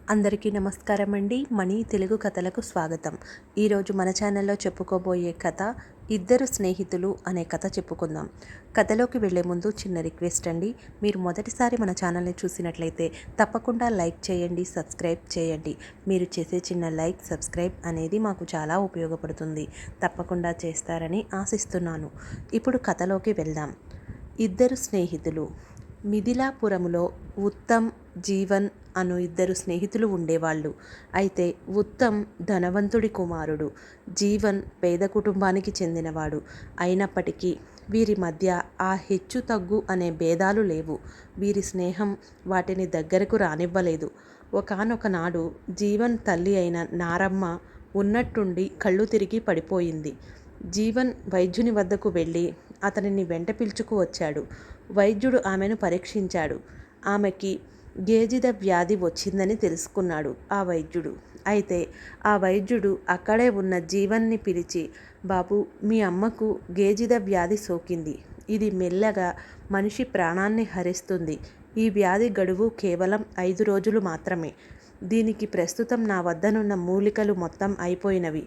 అందరికీ నమస్కారం అండి. మనీ తెలుగు కథలకు స్వాగతం. ఈరోజు మన ఛానల్లో చెప్పుకోబోయే కథ ఇద్దరు స్నేహితులు అనే కథ చెప్పుకుందాం. కథలోకి వెళ్లే ముందు చిన్న రిక్వెస్ట్ అండి. మీరు మొదటిసారి మన ఛానల్ని చూసినట్లయితే తప్పకుండా లైక్ చేయండి, సబ్స్క్రైబ్ చేయండి. మీరు చేసే చిన్న లైక్, సబ్స్క్రైబ్ అనేది మాకు చాలా ఉపయోగపడుతుంది. తప్పకుండా చేస్తారని ఆశిస్తున్నాను. ఇప్పుడు కథలోకి వెళ్దాం. ఇద్దరు స్నేహితులు. మిథిలాపురంలో ఉత్తమ్, జీవన్ అను ఇద్దరు స్నేహితులు ఉండేవాళ్ళు. అయితే ఉత్తమ్ ధనవంతుడి కుమారుడు, జీవన్ పేద కుటుంబానికి చెందినవాడు. అయినప్పటికీ వీరి మధ్య ఆ హెచ్చు తగ్గు అనే భేదాలు లేవు. వీరి స్నేహం వాటిని దగ్గరకు రానివ్వలేదు. ఒకానొక నాడు జీవన్ తల్లి అయిన నారమ్మ ఉన్నట్టుండి కళ్ళు తిరిగి పడిపోయింది. జీవన్ వైద్యుని వద్దకు వెళ్ళి అతనిని వెంట పిలుచుకు వచ్చాడు. వైద్యుడు ఆమెను పరీక్షించాడు. ఆమెకి గేజిద వ్యాధి వచ్చిందని తెలుసుకున్నాడు ఆ వైద్యుడు. అయితే ఆ వైద్యుడు అక్కడే ఉన్న జీవన్ని పిలిచి, బాబు, మీ అమ్మకు గేజిద వ్యాధి సోకింది. ఇది మెల్లగా మనిషి ప్రాణాన్ని హరిస్తుంది. ఈ వ్యాధి గడువు కేవలం 5 రోజులు మాత్రమే. దీనికి ప్రస్తుతం నా వద్దనున్న మూలికలు మొత్తం అయిపోయినవి.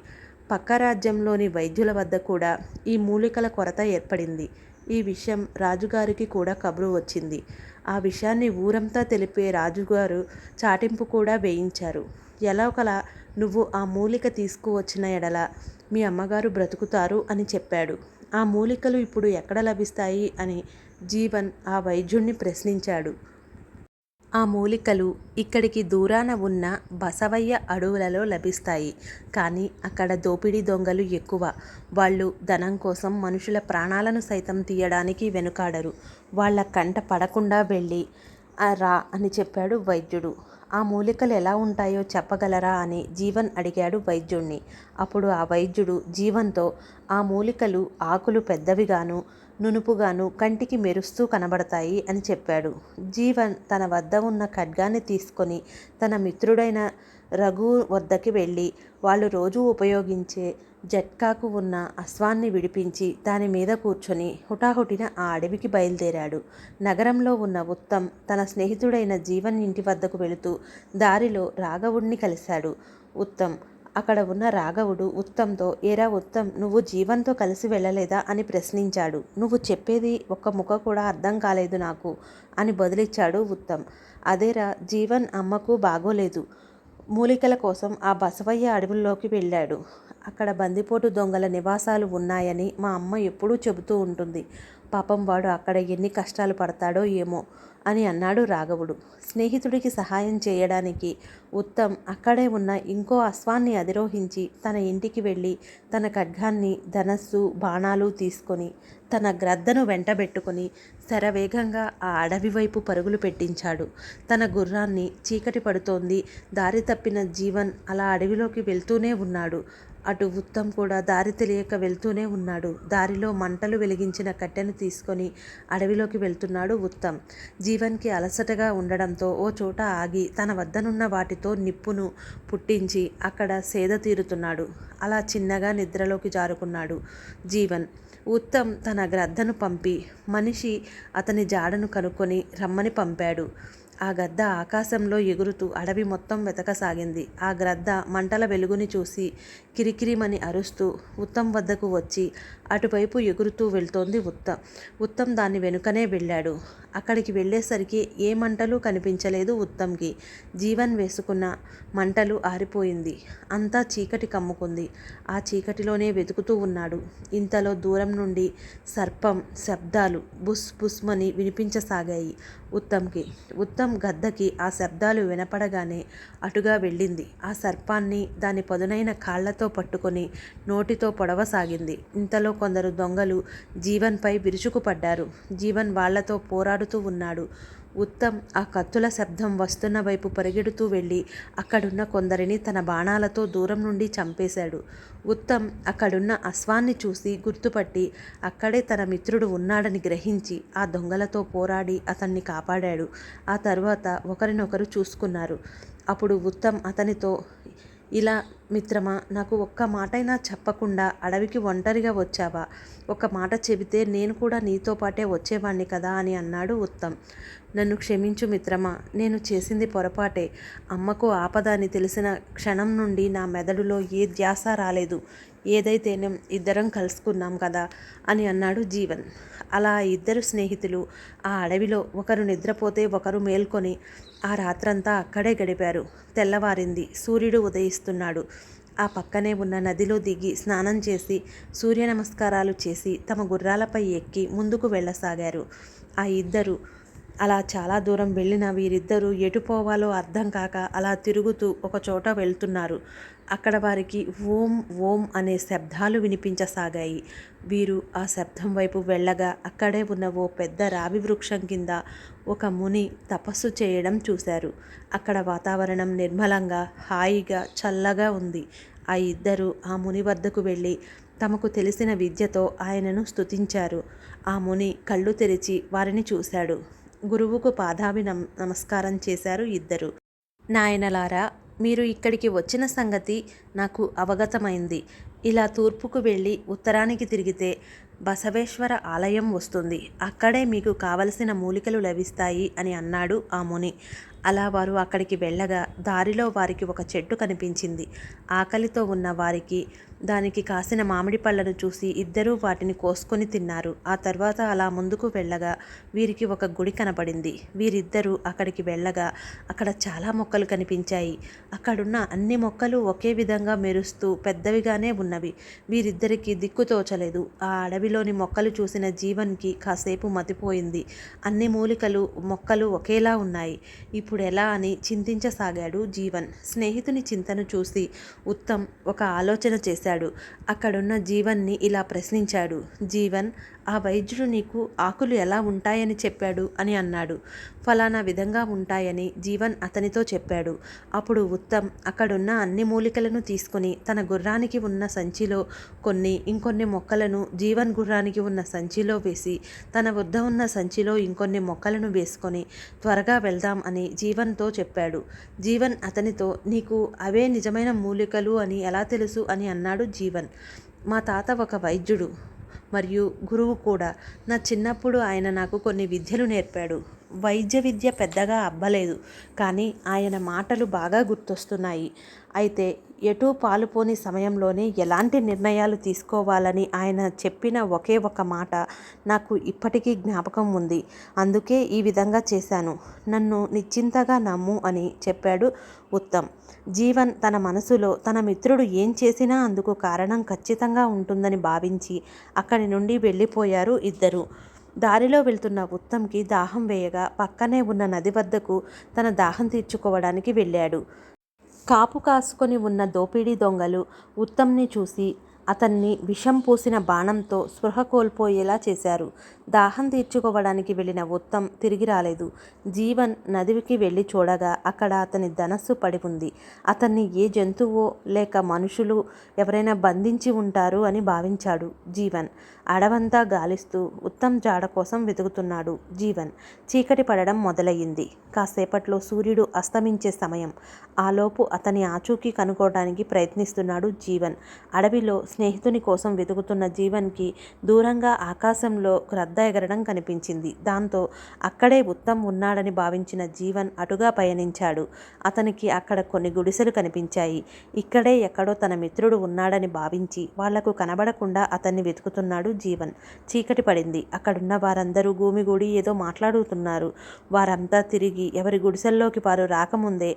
పక్క రాజ్యంలోని వైద్యుల వద్ద కూడా ఈ మూలికల కొరత ఏర్పడింది. ఈ విషయం రాజుగారికి కూడా కబురు వచ్చింది. ఆ విషయాన్ని ఊరంతా తెలిపే రాజుగారు చాటింపు కూడా వేయించారు. ఎలాగోలా నువ్వు ఆ మూలిక తీసుకువచ్చిన ఎడల మీ అమ్మగారు బ్రతుకుతారు అని చెప్పాడు. ఆ మూలికలు ఇప్పుడు ఎక్కడ లభిస్తాయి అని జీవన్ ఆ వైద్యుణ్ణి ప్రశ్నించాడు. ఆ మూలికలు ఇక్కడికి దూరాన ఉన్న బసవయ్య అడవులలో లభిస్తాయి. కానీ అక్కడ దోపిడీ దొంగలు ఎక్కువ. వాళ్ళు ధనం కోసం మనుషుల ప్రాణాలను సైతం తీయడానికి వెనుకాడరు. వాళ్ళ కంట పడకుండా వెళ్ళి రా అని చెప్పాడు వైద్యుడు. ఆ మూలికలు ఎలా ఉంటాయో చెప్పగలరా అని జీవన్ అడిగాడు వైద్యుణ్ణి. అప్పుడు ఆ వైద్యుడు జీవన్తో, ఆ మూలికలు ఆకులు పెద్దవిగాను, నునుపుగాను, కంటికి మెరుస్తూ కనబడతాయి అని చెప్పాడు. జీవన్ తన వద్ద ఉన్న ఖడ్గాన్ని తీసుకొని తన మిత్రుడైన రఘు వద్దకి వెళ్ళి వాళ్ళు రోజూ ఉపయోగించే జట్కాకు ఉన్న అశ్వాన్ని విడిపించి దాని మీద కూర్చొని హుటాహుటిన ఆ అడవికి బయలుదేరాడు. నగరంలో ఉన్న ఉత్తమ్ తన స్నేహితుడైన జీవన్ ఇంటి వద్దకు వెళుతూ దారిలో రాఘవుడిని కలిశాడు. అక్కడ ఉన్న రాఘవుడు ఉత్తమ్తో, ఏరా ఉత్తమ్, నువ్వు జీవన్తో కలిసి వెళ్ళలేదా అని ప్రశ్నించాడు. నువ్వు చెప్పేది ఒక్క ముక్క కూడా అర్థం కాలేదు నాకు అని బదులిచ్చాడు ఉత్తమ్. అదేరా, జీవన్ అమ్మకు బాగోలేదు. మూలికల కోసం ఆ బసవయ్య అడవుల్లోకి వెళ్ళాడు. అక్కడ బందిపోటు దొంగల నివాసాలు ఉన్నాయని మా అమ్మ ఎప్పుడూ చెబుతూ ఉంటుంది. పాపం వాడు అక్కడ ఎన్ని కష్టాలు పడతాడో ఏమో అని అన్నాడు రాఘవుడు. స్నేహితుడికి సహాయం చేయడానికి ఉత్తమ్ అక్కడే ఉన్న ఇంకో అశ్వాన్ని అధిరోహించి తన ఇంటికి వెళ్ళి తన ఖడ్గాన్ని, ధనస్సు, బాణాలు తీసుకొని తన గ్రద్దను వెంటబెట్టుకుని శరవేగంగా ఆ అడవి వైపు పరుగులు పెట్టించాడు. తన గుర్రాన్ని చీకటి పడుతోంది, దారి తప్పిన జీవన్ అలా అడవిలోకి వెళ్తూనే ఉన్నాడు. అటు ఉత్తమ్ కూడా దారి తెలియక వెళ్తూనే ఉన్నాడు. దారిలో మంటలు వెలిగించిన కట్టెను తీసుకొని అడవిలోకి వెళ్తున్నాడు ఉత్తమ్. జీవన్కి అలసటగా ఉండడంతో ఓ చోట ఆగి తన వద్దనున్న వాటితో నిప్పును పుట్టించి అక్కడ సేద తీరుతున్నాడు. అలా చిన్నగా నిద్రలోకి జారుకున్నాడు జీవన్. ఉత్తమ్ తన గ్రద్దను పంపి మనిషి అతని జాడను కనుక్కొని రమ్మని పంపాడు. ఆ గద్ద ఆకాశంలో ఎగురుతూ అడవి మొత్తం వెతకసాగింది. ఆ గ్రద్ద మంటల వెలుగుని చూసి కిరికిరిమని అరుస్తూ ఉత్తమ్ వద్దకు వచ్చి అటువైపు ఎగురుతూ వెళ్తోంది ఉత్తమ్ దాని వెనుకనే వెళ్ళాడు. అక్కడికి వెళ్ళేసరికి ఏ మంటలు కనిపించలేదు ఉత్తమ్కి. జీవన్ వేసుకున్న మంటలు ఆరిపోయింది. అంతా చీకటి కమ్ముకుంది. ఆ చీకటిలోనే వెతుకుతూ ఉన్నాడు. ఇంతలో దూరం నుండి సర్పం శబ్దాలు బుస్ బుస్మని వినిపించసాగాయి ఉత్తమ్కి. ఉత్తమ్ గద్దకి ఆ శబ్దాలు వినపడగానే అటుగా వెళ్ళింది. ఆ సర్పాన్ని దాని పదునైన కాళ్లతో పట్టుకొని నోటితో పొడవసాగింది. ఇంతలో కొందరు దొంగలు జీవన్పై విరుచుకుపడ్డారు. జీవన్ వాళ్లతో పోరాడుతూ ఉన్నాడు. ఉత్తమ్ ఆ కత్తుల శబ్దం వస్తున్న వైపు పరిగెడుతూ వెళ్ళి అక్కడున్న కొందరిని తన బాణాలతో దూరం నుండి చంపేశాడు. ఉత్తమ్ అక్కడున్న అశ్వాన్ని చూసి గుర్తుపట్టి అక్కడే తన మిత్రుడు ఉన్నాడని గ్రహించి ఆ దొంగలతో పోరాడి అతన్ని కాపాడాడు. ఆ తర్వాత ఒకరినొకరు చూసుకున్నారు. అప్పుడు ఉత్తమ్ అతనితో, ఇలా మిత్రమా, నాకు ఒక్క మాటైనా చెప్పకుండా అడవికి ఒంటరిగా వచ్చావా? ఒక మాట చెబితే నేను కూడా నీతో పాటే వచ్చేవాణ్ణి కదా అని అన్నాడు ఉత్తమ్. నన్ను క్షమించు మిత్రమా, నేను చేసింది పొరపాటే. అమ్మకు ఆపద అని తెలిసిన క్షణం నుండి నా మెదడులో ఏ ధ్యాస రాలేదు. ఏదైతేనేం ఇద్దరం కలుసుకున్నాం కదా అని అన్నాడు జీవన్. అలా ఇద్దరు స్నేహితులు ఆ అడవిలో ఒకరు నిద్రపోతే ఒకరు మేల్కొని ఆ రాత్రంతా అక్కడే గడిపారు. తెల్లవారింది. సూర్యుడు ఉదయిస్తున్నాడు. ఆ పక్కనే ఉన్న నదిలో దిగి స్నానం చేసి సూర్య నమస్కారాలు చేసి తమ గుర్రాలపై ఎక్కి ముందుకు వెళ్ళసాగారు. ఆ ఇద్దరు అలా చాలా దూరం వెళ్ళిన వీరిద్దరూ ఎటు పోవాలో అర్థం కాక అలా తిరుగుతూ ఒక చోట వెళ్తున్నారు. అక్కడ వారికి ఓం ఓం అనే శబ్దాలు వినిపించసాగాయి. వీరు ఆ శబ్దం వైపు వెళ్ళగా అక్కడే ఉన్న ఓ పెద్ద రావి వృక్షం కింద ఒక ముని తపస్సు చేయడం చూశారు. అక్కడ వాతావరణం నిర్మలంగా హాయిగా చల్లగా ఉంది. ఆ ఇద్దరు ఆ ముని వద్దకు వెళ్ళి తమకు తెలిసిన విద్యతో ఆయనను స్తుతించారు. ఆ ముని కళ్ళు తెరిచి వారిని చూశాడు. గురువుకు నమస్కారం చేశారు ఇద్దరు. నాయనలారా, మీరు ఇక్కడికి వచ్చిన సంగతి నాకు అవగతమైంది. ఇలా తూర్పుకు వెళ్ళి ఉత్తరానికి తిరిగితే బసవేశ్వర ఆలయం వస్తుంది. అక్కడే మీకు కావలసిన మూలికలు లభిస్తాయి అని అన్నాడు ఆ ముని. అలా వారు అక్కడికి వెళ్ళగా దారిలో వారికి ఒక చెట్టు కనిపించింది. ఆకలితో ఉన్న వారికి దానికి కాసిన మామిడి పళ్ళను చూసి ఇద్దరూ వాటిని కోసుకొని తిన్నారు. ఆ తర్వాత అలా ముందుకు వెళ్ళగా వీరికి ఒక గుడి కనపడింది. వీరిద్దరూ అక్కడికి వెళ్ళగా అక్కడ చాలా మొక్కలు కనిపించాయి. అక్కడున్న అన్ని మొక్కలు ఒకే విధంగా మెరుస్తూ పెద్దవిగానే ఉన్నవి. వీరిద్దరికీ దిక్కు తోచలేదు. ఆ అడవిలోని మొక్కలు చూసిన జీవన్కి కాసేపు మతిపోయింది. అన్ని మూలికలు మొక్కలు ఒకేలా ఉన్నాయి. ఇప్పుడు ఎలా అని చింతించసాగాడు జీవన్. స్నేహితుని చింతను చూసి ఉత్తమ్ ఒక ఆలోచన చేశాడు. అక్కడున్న జీవన్ని ఇలా ప్రశ్నించాడు. జీవన్, ఆ వైద్యుడు నీకు ఆకులు ఎలా ఉంటాయని చెప్పాడు అని అన్నాడు. ఫలానా విధంగా ఉంటాయని జీవన్ అతనితో చెప్పాడు. అప్పుడు ఉత్తమ్ అక్కడున్న అన్ని మూలికలను తీసుకుని తన గుర్రానికి ఉన్న సంచిలో ఇంకొన్ని మొక్కలను జీవన్ గుర్రానికి ఉన్న సంచిలో వేసి తన వద్ద ఉన్న సంచిలో ఇంకొన్ని మొక్కలను వేసుకొని త్వరగా వెళ్దాం అని జీవన్తో చెప్పాడు. జీవన్ అతనితో నీకు అవే నిజమైన మూలికలు అని ఎలా తెలుసు అని అన్నాడు జీవన్. మా తాత ఒక వైద్యుడు మరియు గురువు కూడా. నా చిన్నప్పుడు ఆయన నాకు కొన్ని విద్యలు నేర్పాడు. వైద్య విద్య పెద్దగా అబ్బలేదు, కానీ ఆయన మాటలు బాగా గుర్తొస్తున్నాయి. అయితే ఎటూ పాలుపోని సమయంలోనే ఎలాంటి నిర్ణయాలు తీసుకోవాలని ఆయన చెప్పిన ఒకే ఒక మాట నాకు ఇప్పటికీ జ్ఞాపకం ఉంది. అందుకే ఈ విధంగా చేశాను. నన్ను నిశ్చింతగా నమ్ము అని చెప్పాడు ఉత్తమ్. జీవన్ తన మనసులో తన మిత్రుడు ఏం చేసినా అందుకు కారణం ఖచ్చితంగా ఉంటుందని భావించి అక్కడి నుండి వెళ్ళిపోయారు ఇద్దరు. దారిలో వెళ్తున్న ఉత్తమ్కి దాహం వేయగా పక్కనే ఉన్న నది వద్దకు తన దాహం తీర్చుకోవడానికి వెళ్ళాడు. కాపు కాసుకొని ఉన్న దోపిడీ దొంగలు ఉత్తమ్ని చూసి అతన్ని విషం పూసిన బాణంతో స్పృహ కోల్పోయేలా చేశారు. దాహం తీర్చుకోవడానికి వెళ్ళిన ఉత్తమ్ తిరిగి రాలేదు. జీవన్ నదికి వెళ్ళి చూడగా అక్కడ అతని ధనస్సు పడి ఉంది. అతన్ని ఏ జంతువో లేక మనుషులు ఎవరైనా బంధించి ఉంటారు అని భావించాడు జీవన్. అడవంతా గాలిస్తూ ఉత్తమ్ జాడ కోసం వెతుకుతున్నాడు జీవన్. చీకటి పడడం మొదలయ్యింది. కాసేపట్లో సూర్యుడు అస్తమించే సమయం. ఆలోపు అతని ఆచూకీ కనుక్కోవడానికి ప్రయత్నిస్తున్నాడు జీవన్. అడవిలో స్నేహితుని కోసం వెతుకుతున్న జీవన్కి దూరంగా ఆకాశంలో గ్రద్ద ఎగరడం కనిపించింది. దాంతో అక్కడే ఉత్తమ్ ఉన్నాడని భావించిన జీవన్ అటుగా పయనించాడు. అతనికి అక్కడ కొన్ని గుడిసెలు కనిపించాయి. ఇక్కడే ఎక్కడో తన మిత్రుడు ఉన్నాడని భావించి వాళ్లకు కనబడకుండా అతన్ని వెతుకుతున్నాడు జీవన్. చీకటి పడింది. అక్కడున్న వారందరూ గూమిగూడి ఏదో మాట్లాడుతున్నారు. వారంతా తిరిగి ఎవరి గుడిసెల్లోకి వారు రాకముందే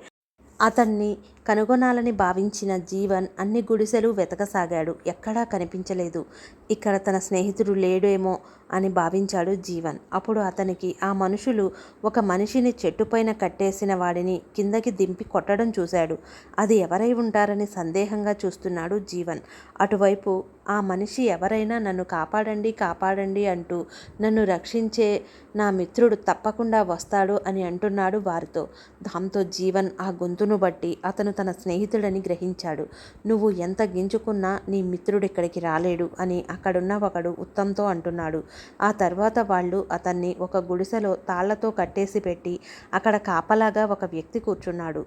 అతన్ని కనుగొనాలని భావించిన జీవన్ అన్ని గుడిసెలు వెతకసాగాడు. ఎక్కడా కనిపించలేదు. ఇక్కడ తన స్నేహితుడు లేడేమో అని భావించాడు జీవన్. అప్పుడు అతనికి ఆ మనుషులు ఒక మనిషిని చెట్టుపైన కట్టేసిన వాడిని కిందకి దింపి కొట్టడం చూశాడు. అది ఎవరై ఉంటారని సందేహంగా చూస్తున్నాడు జీవన్. అటువైపు ఆ మనిషి ఎవరైనా నన్ను కాపాడండి కాపాడండి అంటూ నన్ను రక్షించే నా మిత్రుడు తప్పకుండా వస్తాడు అని అంటున్నాడు వారితో. దాంతో జీవన్ ఆ గొంతును బట్టి అతను తన స్నేహితుడని గ్రహించాడు. నువ్వు ఎంత గింజుకున్నా నీ మిత్రుడు ఇక్కడికి రాలేడు అని అక్కడున్న ఒకడు ఉత్తమ్తో అంటున్నాడు. ఆ తర్వాత వాళ్ళు అతన్ని ఒక గుడిసెలో తాళ్లతో కట్టేసి పెట్టి అక్కడ కాపలాగా ఒక వ్యక్తి కూర్చున్నాడు.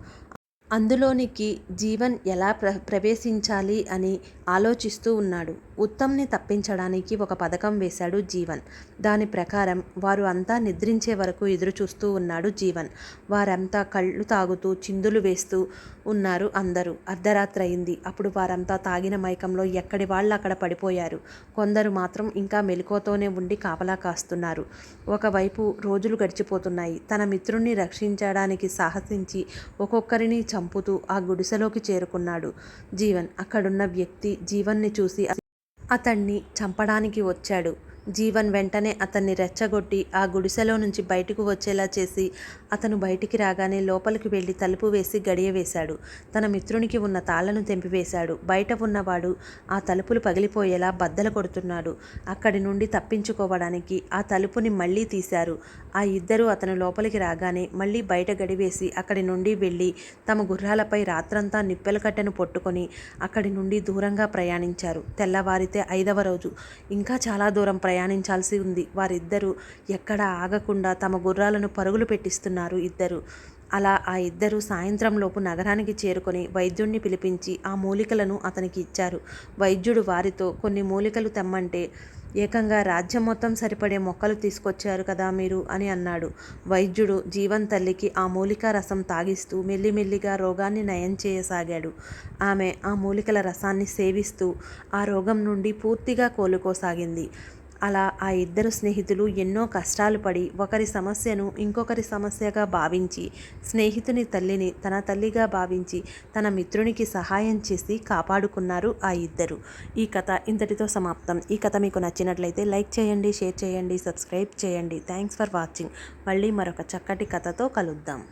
అందులోనికి జీవన్ ఎలా ప్రవేశించాలి అని ఆలోచిస్తూ ఉన్నాడు. ఉత్తమ్ని తప్పించడానికి ఒక పథకం వేశాడు జీవన్. దాని ప్రకారం వారు అంతా నిద్రించే వరకు ఎదురుచూస్తూ ఉన్నాడు జీవన్. వారంతా కళ్ళు తాగుతూ చిందులు వేస్తూ ఉన్నారు అందరూ. అర్ధరాత్రి అయింది. అప్పుడు వారంతా తాగిన మైకంలో ఎక్కడి వాళ్ళు అక్కడ పడిపోయారు. కొందరు మాత్రం ఇంకా మెలకువతోనే ఉండి కాపలా కాస్తున్నారు. ఒకవైపు రోజులు గడిచిపోతున్నాయి. తన మిత్రుణ్ణి రక్షించడానికి సాహసించి ఒక్కొక్కరిని చంపుతూ ఆ గుడిసెలోకి చేరుకున్నాడు జీవన్. అక్కడున్న వ్యక్తి జీవన్ని చూసి అతన్ని చంపడానికి వచ్చాడు. జీవన్ వెంటనే అతన్ని రెచ్చగొట్టి ఆ గుడిసెలో నుంచి బయటకు వచ్చేలా చేసి అతను బయటికి రాగానే లోపలికి వెళ్ళి తలుపు వేసి గడియ వేశాడు. తన మిత్రునికి ఉన్న తాళ్లను తెంపివేశాడు. బయట ఉన్నవాడు ఆ తలుపులు పగిలిపోయేలా బద్దలు కొడుతున్నాడు. అక్కడి నుండి తప్పించుకోవడానికి ఆ తలుపుని మళ్ళీ తీశారు. ఆ ఇద్దరూ అతను లోపలికి రాగానే మళ్ళీ బయట గడివేసి అక్కడి నుండి వెళ్ళి తమ గుర్రాలపై రాత్రంతా నిప్పెల కట్టెను పట్టుకొని అక్కడి నుండి దూరంగా ప్రయాణించారు. తెల్లవారితే 5వ రోజు. ఇంకా చాలా దూరం ప్రయాణించాల్సి ఉంది. వారిద్దరూ ఎక్కడా ఆగకుండా తమ గుర్రాలను పరుగులు పెట్టిస్తున్నారు ఇద్దరు. అలా ఆ ఇద్దరు సాయంత్రంలోపు నగరానికి చేరుకొని వైద్యుణ్ణి పిలిపించి ఆ మూలికలను అతనికి ఇచ్చారు. వైద్యుడు వారితో కొన్ని మూలికలు తెమ్మంటే ఏకంగా రాజ్యం మొత్తం సరిపడే మొక్కలు తీసుకొచ్చారు కదా మీరు అని అన్నాడు. వైద్యుడు జీవన్ తల్లికి ఆ మూలికా రసం తాగిస్తూ మెల్లిమెల్లిగా రోగాన్ని నయం చేయసాగాడు. ఆమె ఆ మూలికల రసాన్ని సేవిస్తూ ఆ రోగం నుండి పూర్తిగా కోలుకోసాగింది. అలా ఆ ఇద్దరు స్నేహితులు ఎన్నో కష్టాలు పడి ఒకరి సమస్యను ఇంకొకరి సమస్యగా భావించి స్నేహితుని తల్లిని తన తల్లిగా భావించి తన మిత్రునికి సహాయం చేసి కాపాడుకున్నారు ఆ ఇద్దరు. ఈ కథ ఇంతటితో సమాప్తం. ఈ కథ మీకు నచ్చినట్లయితే లైక్ చేయండి, షేర్ చేయండి, సబ్స్క్రైబ్ చేయండి. Thanks for watching. మళ్ళీ మరొక చక్కటి కథతో కలుద్దాం.